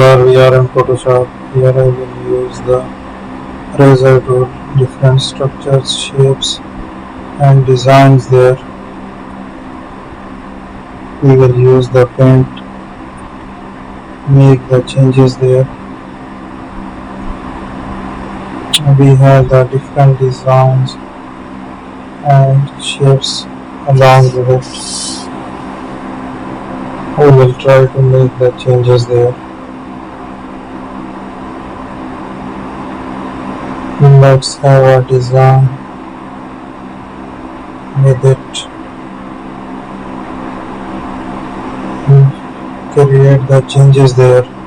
everyone, we are in Photoshop. Here I will use the razor tool, different structures, shapes and designs there. We will use the paint, make the changes there. We have the different designs and shapes along with it. We will try to make the changes there. Let's have a design with it. Create the changes there.